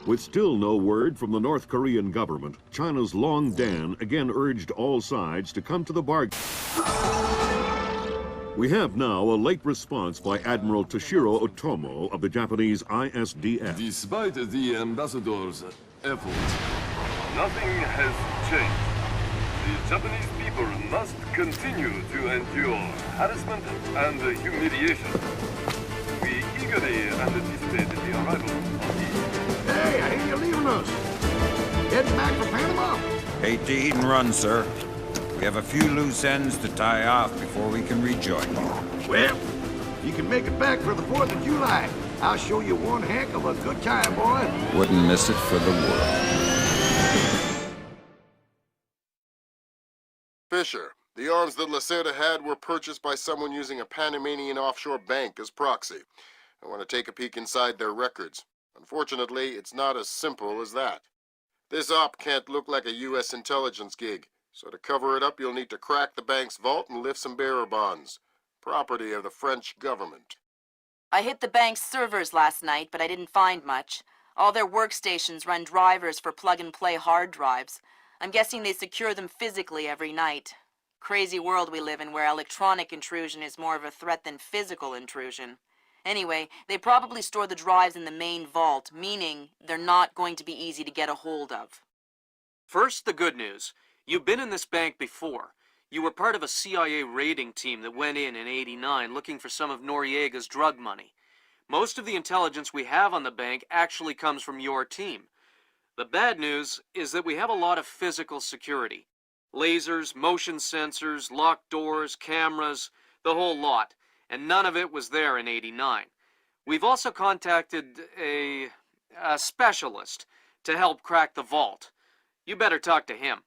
With still no word from the North Korean government, China's Long Dan again urged all sides to come to the bargain. We have now a late response by Admiral Toshiro Otomo of the Japanese ISDF. Despite the ambassador's efforts, nothing has changed. The Japanese people must continue to endure harassment and humiliation. We eagerly anticipate the arrival of the... Hey, I hear you're leaving us. Heading back for Panama? Hate to eat and run, sir. We have a few loose ends to tie off before we can rejoin you. Well, you can make it back for the 4th of July. I'll show you one heck of a good time, boy. Wouldn't miss it for the world. Fisher, the arms that Lacerda had were purchased by someone using a Panamanian offshore bank as proxy. I want to take a peek inside their records. Unfortunately, it's not as simple as that. This op can't look like a U.S. intelligence gig, so to cover it up, you'll need to crack the bank's vault and lift some bearer bonds. Property of the French government. I hit the bank's servers last night, but I didn't find much. All their workstations run drivers for plug-and-play hard drives. I'm guessing they secure them physically every night. Crazy world we live in where electronic intrusion is more of a threat than physical intrusion. Anyway, they probably store the drives in the main vault, meaning they're not going to be easy to get a hold of. First, the good news. You've been in this bank before. You were part of a CIA raiding team that went in '89 looking for some of Noriega's drug money. Most of the intelligence we have on the bank actually comes from your team. The bad news is that we have a lot of physical security. Lasers, motion sensors, locked doors, cameras, the whole lot. And none of it was there in '89. We've also contacted a specialist to help crack the vault. You better talk to him.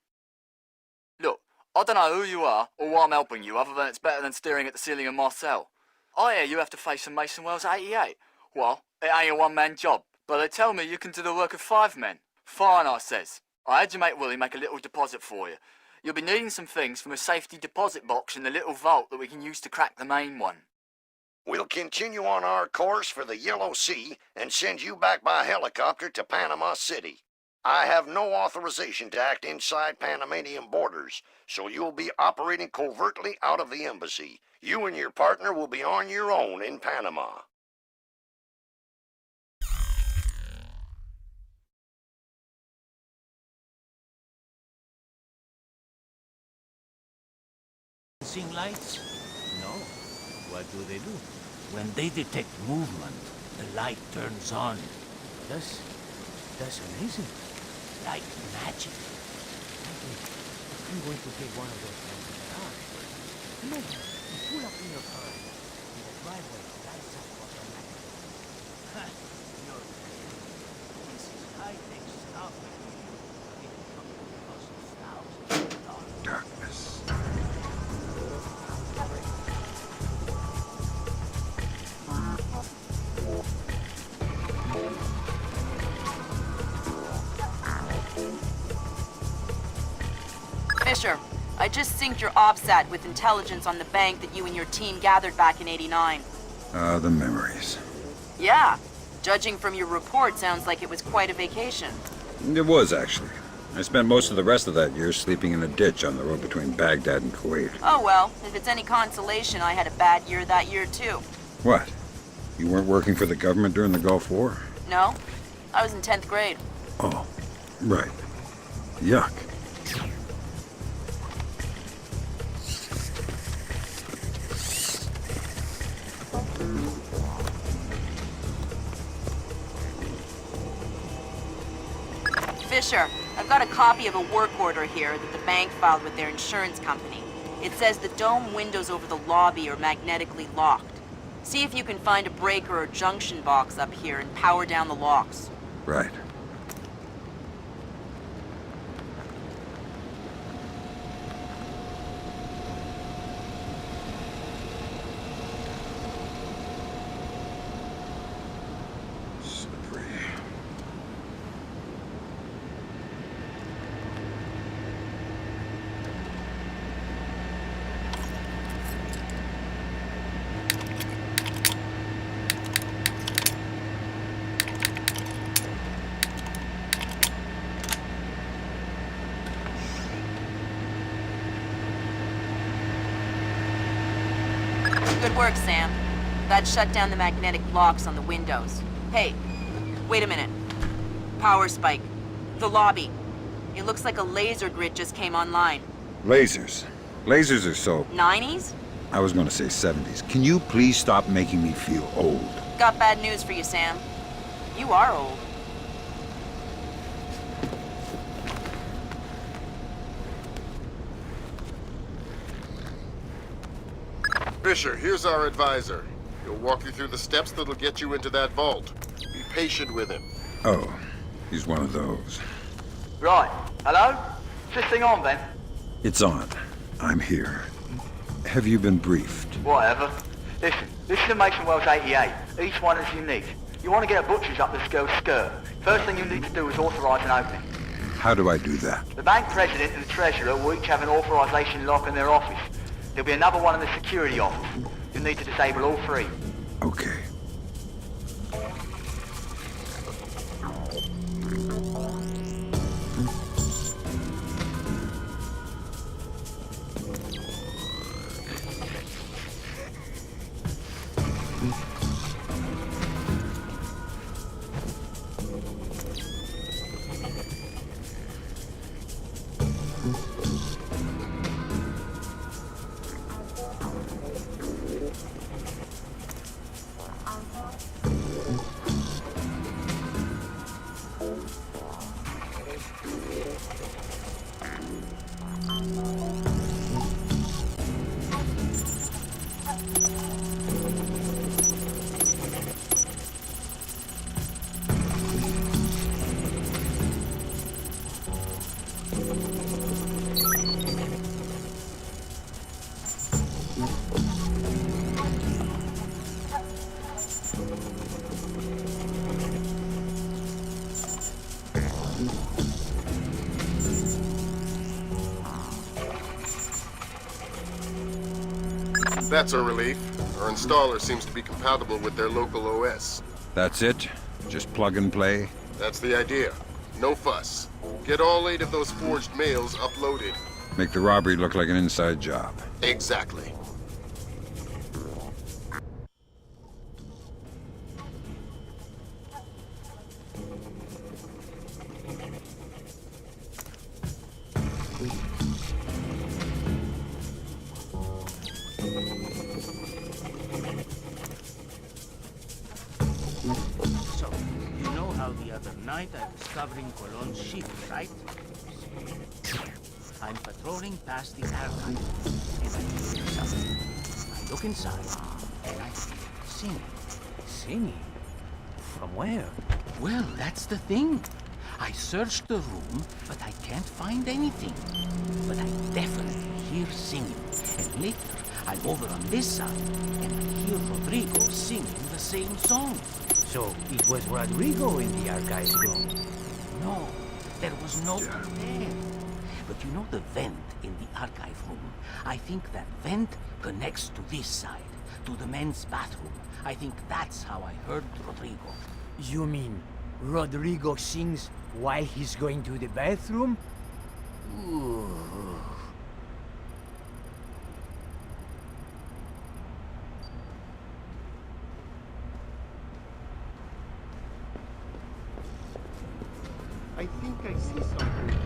Look, I don't know who you are or why I'm helping you, other than it's better than staring at the ceiling of my cell. I hear you have to face some Mason Wells 88. Well, it ain't a one-man job, but they tell me you can do the work of 5 men. Fine, I says. I had your mate Willie make a little deposit for you. You'll be needing some things from a safety deposit box in the little vault that we can use to crack the main one. We'll continue on our course for the Yellow Sea and send you back by helicopter to Panama City. I have no authorization to act inside Panamanian borders, so you'll be operating covertly out of the embassy. You and your partner will be on your own in Panama. Seeing lights? No. What do? When they detect movement, the light turns on. That's amazing. Like magic. I'm going to take one of those from the garage. Imagine, you pull up in your car, and the driveway lights up automatically. Ha! This is high-tech stuff. It costs thousands of dollars. Darkness. Fisher, I just synced your OBSAT with intelligence on the bank that you and your team gathered back in '89. Ah, the memories. Yeah. Judging from your report, sounds like it was quite a vacation. It was, actually. I spent most of the rest of that year sleeping in a ditch on the road between Baghdad and Kuwait. Oh well, if it's any consolation, I had a bad year that year too. What? You weren't working for the government during the Gulf War? No, I was in 10th grade. Oh, right. Yuck. Fisher, I've got a copy of a work order here that the bank filed with their insurance company. It says the dome windows over the lobby are magnetically locked. See if you can find a breaker or junction box up here and power down the locks. Right. work, Sam. That shut down the magnetic locks on the windows. Hey, wait a minute. Power spike. The lobby. It looks like a laser grid just came online. Lasers. Lasers are so... 90s? I was gonna say 70s. Can you please stop making me feel old? Got bad news for you, Sam. You are old. Fisher, here's our advisor. He'll walk you through the steps that'll get you into that vault. Be patient with him. Oh, he's one of those. Right. Hello? Is this thing on then? It's on. I'm here. Have you been briefed? Whatever. Listen, this is the Mason Wells 88. Each one is unique. You want to get a butcher's up this girl's skirt. First thing you need to do is authorize an opening. How do I do that? The bank president and the treasurer will each have an authorization lock in their office. There'll be another one in the security office. You'll need to disable all three. Okay. That's a relief. Our installer seems to be compatible with their local OS. That's it? Just plug and play? That's the idea. No fuss. Get all 8 of those forged mails uploaded. Make the robbery look like an inside job. Exactly. So, you know how the other night I was covering Colon's ship, right? I'm patrolling past the archive, and I hear something. I look inside, and I see singing. Singing? From where? Well, that's the thing. I searched the room, but I can't find anything. But I definitely hear singing. And later, I'm over on this side, and I hear Rodrigo singing the same song. So, it was Rodrigo in the archive room? No, there was no one there. But you know the vent in the archive room? I think that vent connects to this side, to the men's bathroom. I think that's how I heard Rodrigo. You mean Rodrigo sings while he's going to the bathroom? Ooh. I think I see something.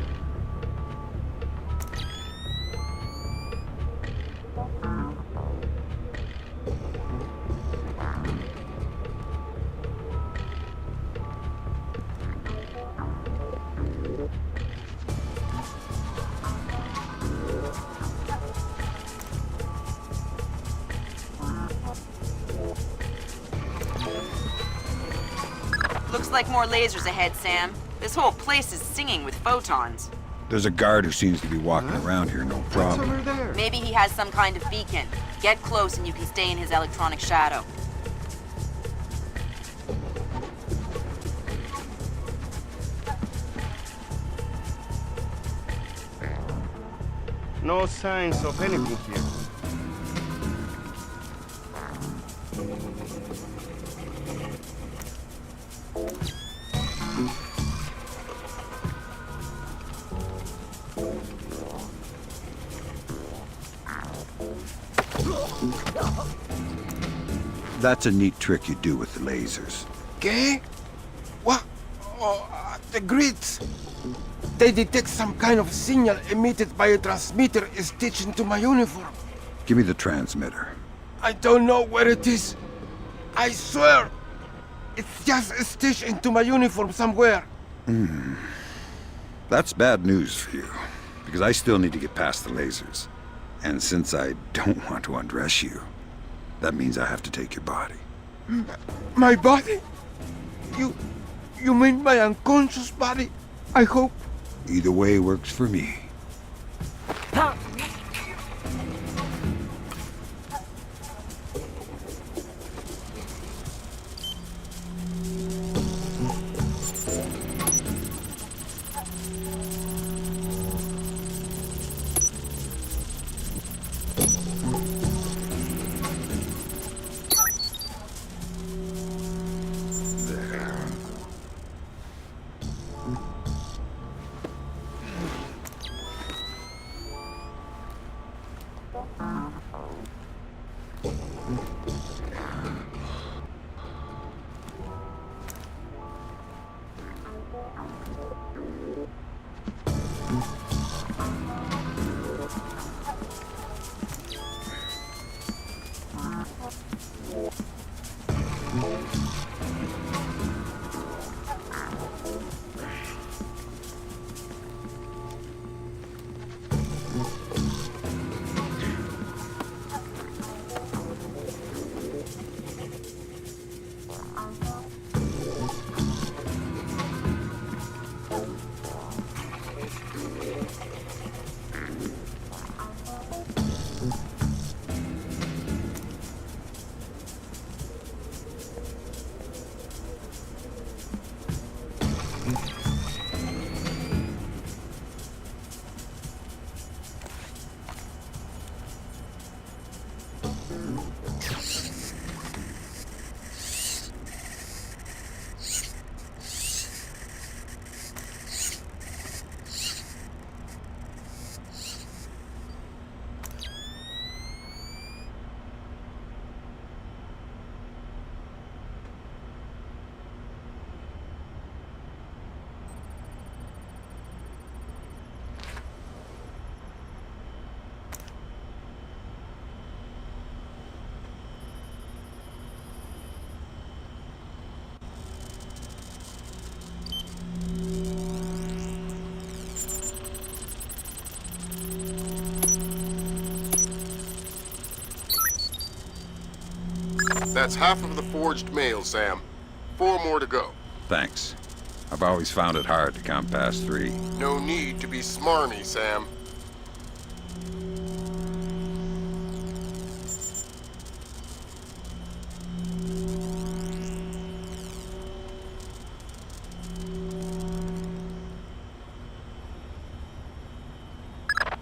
Looks like more lasers ahead, Sam. This whole place is singing with photons. There's a guard who seems to be walking around here, no problem. Over there. Maybe he has some kind of beacon. Get close and you can stay in his electronic shadow. No signs of anything here. That's a neat trick you do with the lasers. ¿Qué? What? Oh, the grids. They detect some kind of signal emitted by a transmitter stitched into my uniform. Give me the transmitter. I don't know where it is. I swear. It's just stitched into my uniform somewhere. That's bad news for you, because I still need to get past the lasers. And since I don't want to undress you, that means I have to take your body. My body? You mean my unconscious body? I hope. Either way works for me. That's half of the forged mail, Sam. 4 more to go. Thanks. I've always found it hard to count past 3. No need to be smarmy, Sam.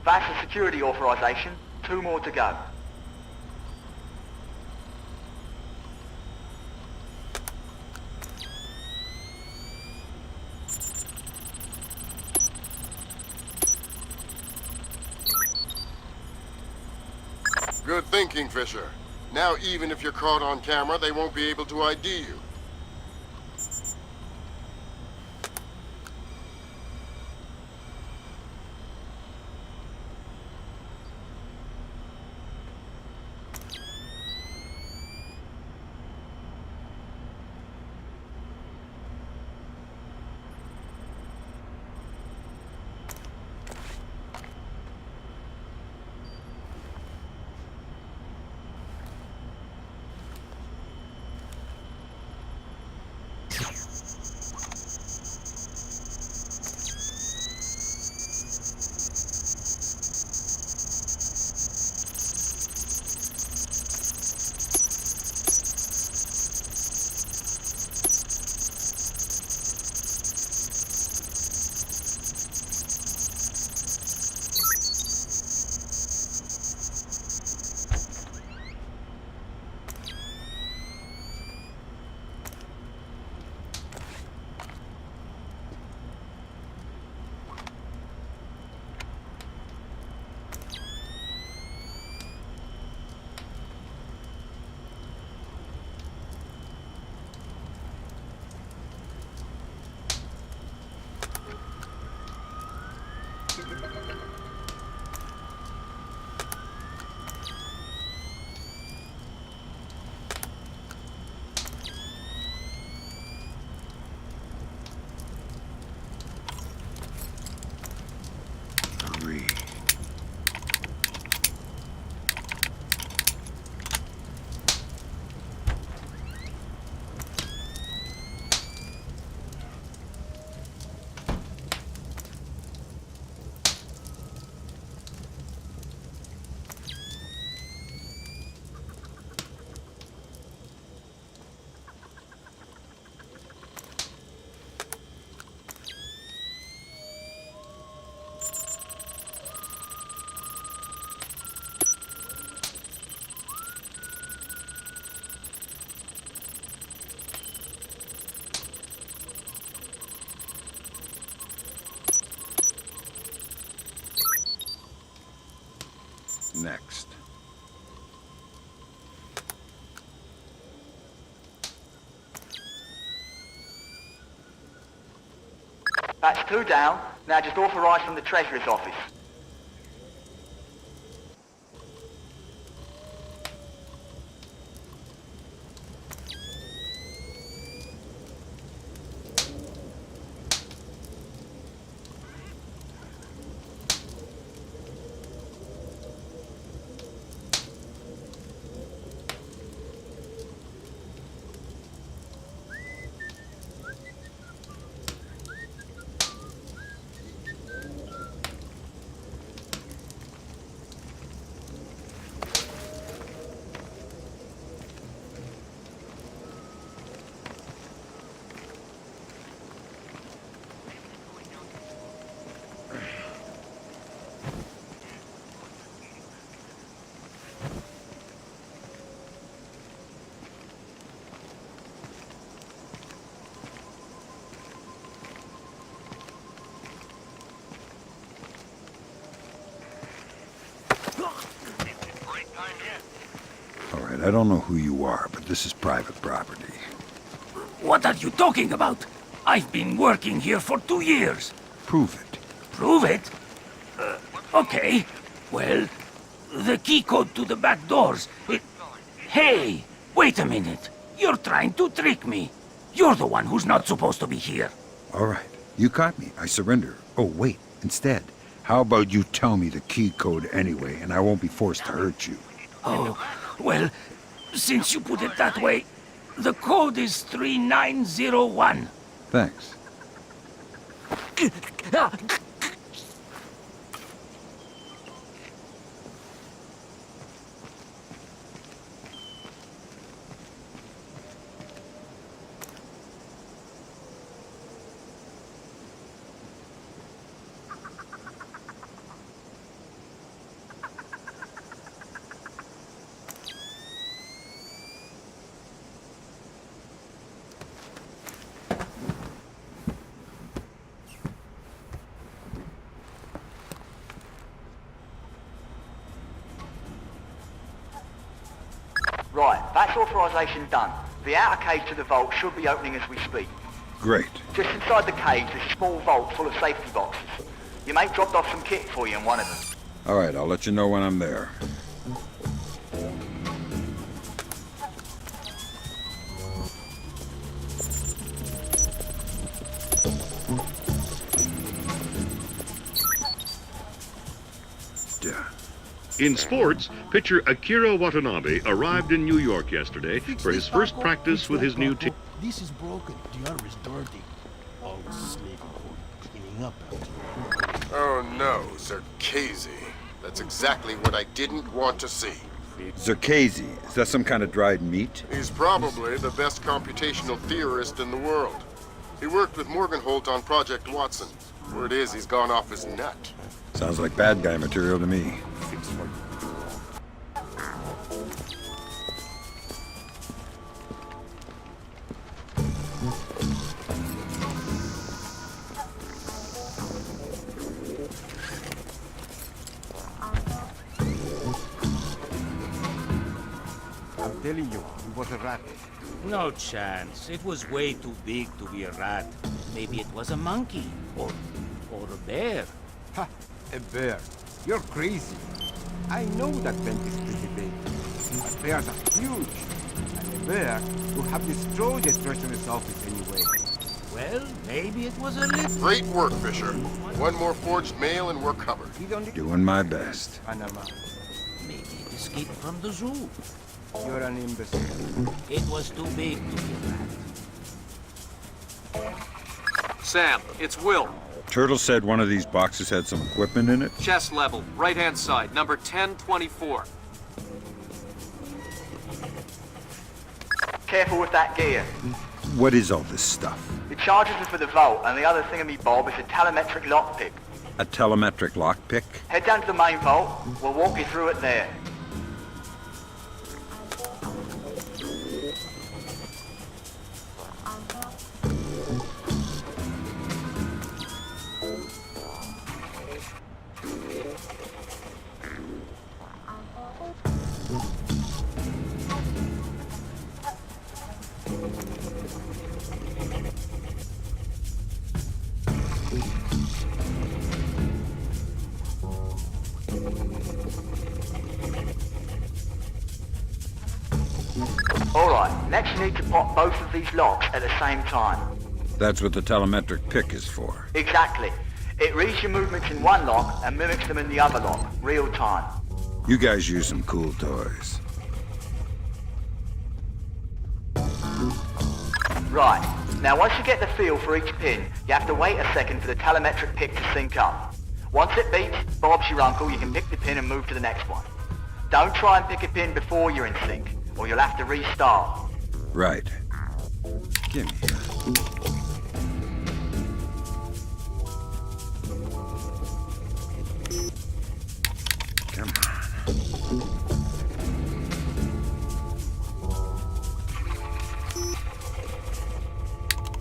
That's the security authorization. 2 more to go. Good thinking, Fisher. Now even if you're caught on camera, they won't be able to ID you. next. That's 2 down. Now just authorise from the Treasurer's office. All right, I don't know who you are, but this is private property. What are you talking about? I've been working here for 2 years. Prove it. Prove it? Okay. Well, the key code to the back doors. Hey, wait a minute. You're trying to trick me. You're the one who's not supposed to be here. All right, you caught me. I surrender. Oh, wait, instead, how about you tell me the key code anyway, and I won't be forced to hurt you? Oh, well, since you put it that way, the code is 3901. Thanks. Right, that's authorisation done. The outer cage to the vault should be opening as we speak. Great. Just inside the cage, there's a small vault full of safety boxes. Your mate dropped off some kit for you in one of them. All right, I'll let you know when I'm there. In sports, pitcher Akira Watanabe arrived in New York yesterday for his first practice with his new team. This is broken. The other is dirty. Always slaving for cleaning up after. Oh no, Zerkezi. That's exactly what I didn't want to see. Zerkezi, is that some kind of dried meat? He's probably the best computational theorist in the world. He worked with Morgenholt on Project Watson. Word is he's gone off his nut. Sounds like bad guy material to me. I'm telling you, it was a rat. No chance. It was way too big to be a rat. Maybe it was a monkey. Or a bear. Ha! A bear. You're crazy. I know that bank is pretty big. But bears are huge. And a bear would have destroyed the treasurer's office anyway. Well, maybe it was a little... Great work, Fisher. One more forged mail and we're covered. We don't need Doing my best. Panama. Maybe it escaped from the zoo. You're an imbecile. It was too big to be a rat. Sam, it's Will. Turtle said one of these boxes had some equipment in it. Chest level, right-hand side, number 1024. Careful with that gear. What is all this stuff? The charges are for the vault, and the other thingamy-bob is a telemetric lockpick. A telemetric lockpick? Head down to the main vault. We'll walk you through it there. just need to pop both of these locks at the same time. That's what the telemetric pick is for. Exactly. It reads your movements in one lock and mimics them in the other lock, real time. You guys use some cool toys. Right. Now once you get the feel for each pin, you have to wait a second for the telemetric pick to sync up. Once it beeps, Bob's your uncle, you can pick the pin and move to the next one. Don't try and pick a pin before you're in sync, or you'll have to restart. Right. Give me that. Come on.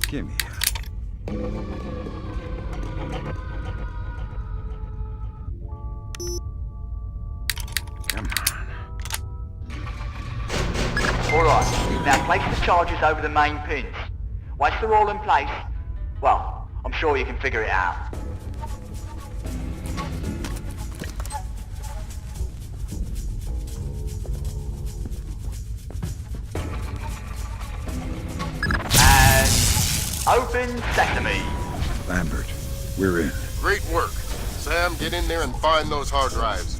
Give me that. Come on. Alright, now place the charges over the main pins. Once they're all in place, well, I'm sure you can figure it out. And open sesame. Lambert, we're in. Great work. Sam, get in there and find those hard drives.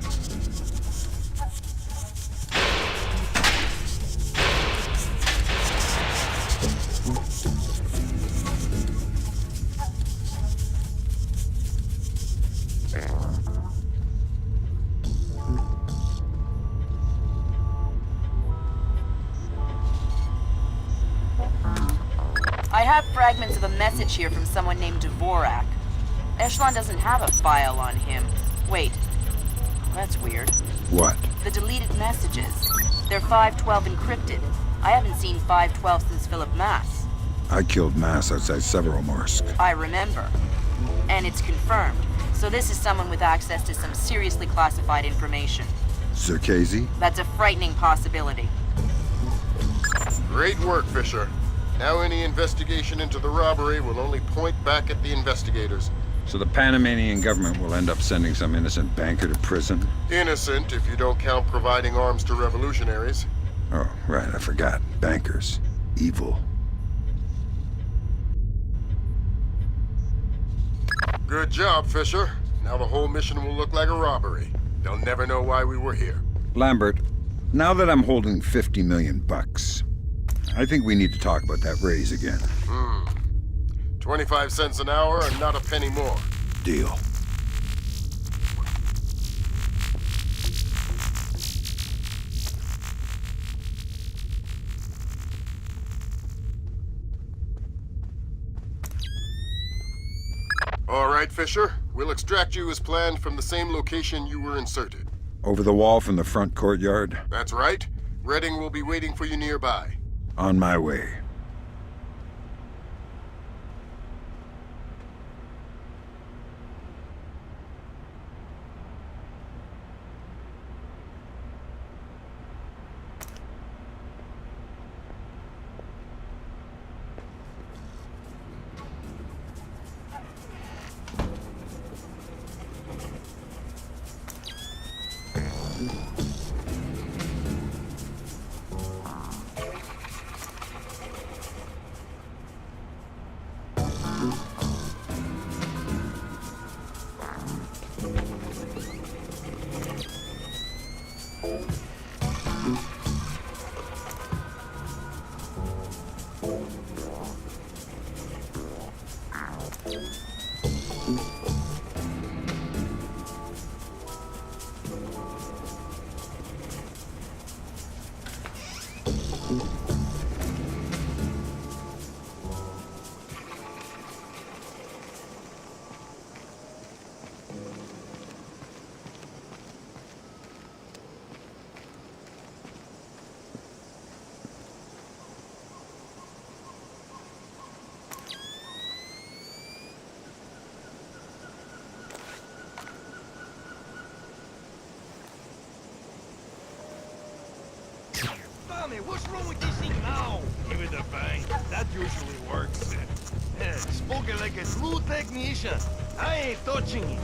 I have fragments of a message here from someone named Dvorak. Echelon doesn't have a file on him. Wait. That's weird. What? The deleted messages. They're 512 encrypted. I haven't seen 512 since Philip Mass. I killed Mass outside Severomorsk. I remember. And it's confirmed. So this is someone with access to some seriously classified information. Circazi? That's a frightening possibility. Great work, Fisher. Now any investigation into the robbery will only point back at the investigators. So the Panamanian government will end up sending some innocent banker to prison? Innocent, if you don't count providing arms to revolutionaries. Oh, right, I forgot. Bankers. Evil. Good job, Fisher. Now the whole mission will look like a robbery. They'll never know why we were here. Lambert, now that I'm holding 50 million bucks, I think we need to talk about that raise again. 25 cents an hour and not a penny more. Deal. All right, Fisher. We'll extract you as planned from the same location you were inserted. Over the wall from the front courtyard? That's right. Redding will be waiting for you nearby. On my way. What's wrong with this thing now? Give it a bang. That usually works. Spoken like a true technician. I ain't touching it.